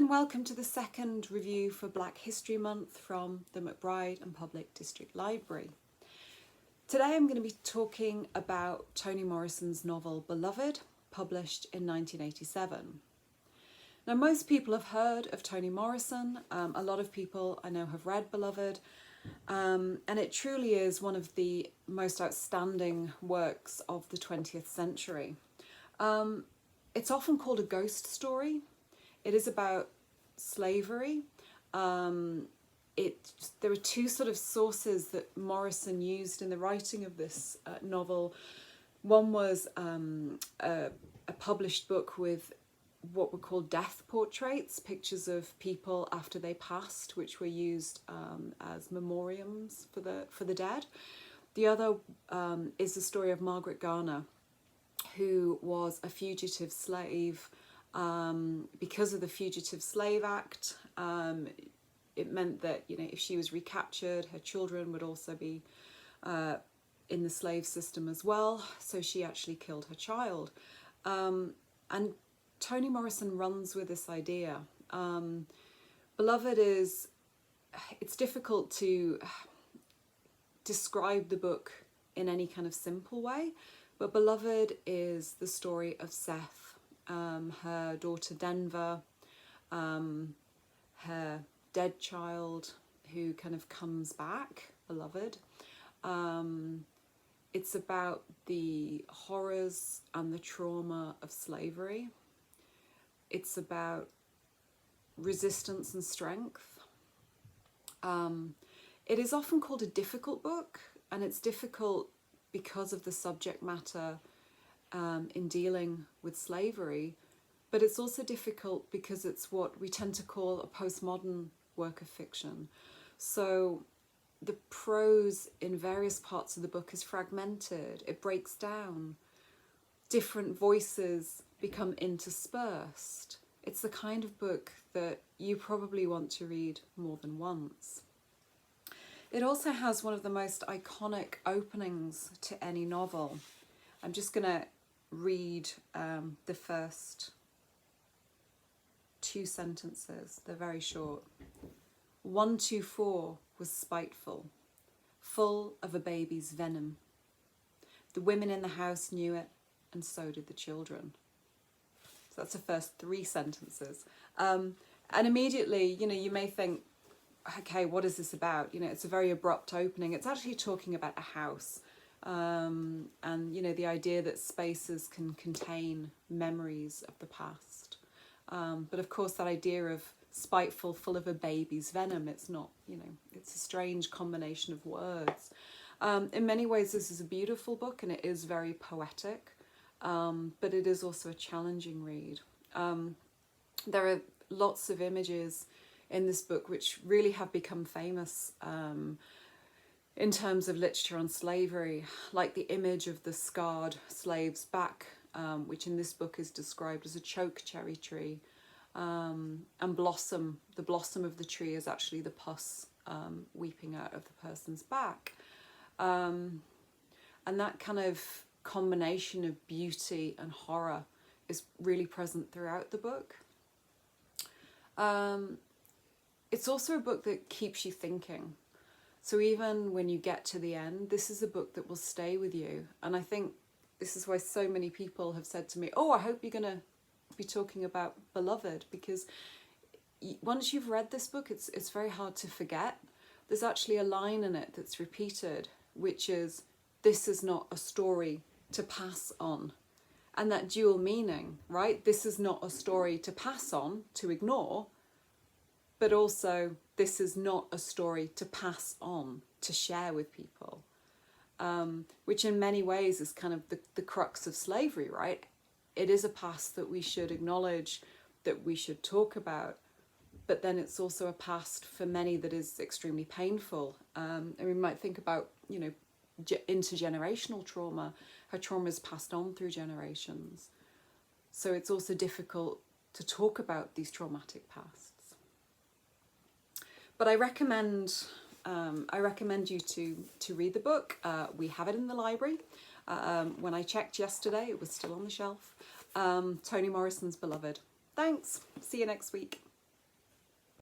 and welcome to the second review for Black History Month from the McBride and Public District Library. Today I'm going to be talking about Toni Morrison's novel Beloved, published in 1987. Now, most people have heard of Toni Morrison. A lot of people I know have read Beloved, and it truly is one of the most outstanding works of the 20th century. It's often called a ghost story. It is about slavery. There were two sort of sources that Morrison used in the writing of this novel. One was a published book with what were called death portraits, pictures of people after they passed, which were used as memoriams for the dead. The other is the story of Margaret Garner, who was a fugitive slave. Because of the Fugitive Slave Act, it meant that, if she was recaptured, her children would also be in the slave system as well. So she actually killed her child. And Toni Morrison runs with this idea. Beloved it's difficult to describe the book in any kind of simple way, but Beloved is the story of Seth, her daughter Denver, her dead child who kind of comes back, Beloved. It's about the horrors and the trauma of slavery. It's about resistance and strength. It is often called a difficult book, and it's difficult because of the subject matter in dealing with slavery, but it's also difficult because it's what we tend to call a postmodern work of fiction. So the prose in various parts of the book is fragmented, it breaks down, different voices become interspersed. It's the kind of book that you probably want to read more than once. It also has one of the most iconic openings to any novel. I'm just going to read the first two sentences. They're very short. 124 was spiteful, full of a baby's venom. The women in the house knew it, and so did the children. So that's the first three sentences. And immediately, you may think, okay, what is this about? It's a very abrupt opening. It's actually talking about a house. And the idea that spaces can contain memories of the past. But of course that idea of spiteful, full of a baby's venom, it's not, it's a strange combination of words. In many ways this is a beautiful book and it is very poetic, but it is also a challenging read. There are lots of images in this book which really have become famous in terms of literature on slavery, like the image of the scarred slave's back, which in this book is described as a choke cherry tree, and blossom. The blossom of the tree is actually the pus weeping out of the person's back. And that kind of combination of beauty and horror is really present throughout the book. It's also a book that keeps you thinking. So even when you get to the end, this is a book that will stay with you. And I think this is why so many people have said to me, oh, I hope you're going to be talking about Beloved, because once you've read this book, it's very hard to forget. There's actually a line in it that's repeated, which is, this is not a story to pass on. And that dual meaning, right? This is not a story to pass on, to ignore, but also this is not a story to pass on, to share with people, which in many ways is kind of the crux of slavery, right? It is a past that we should acknowledge, that we should talk about, but then it's also a past for many that is extremely painful. And we might think about, intergenerational trauma. Her trauma is passed on through generations. So it's also difficult to talk about these traumatic pasts. But I recommend you to read the book. We have it in the library. When I checked yesterday, it was still on the shelf. Toni Morrison's Beloved. Thanks. See you next week.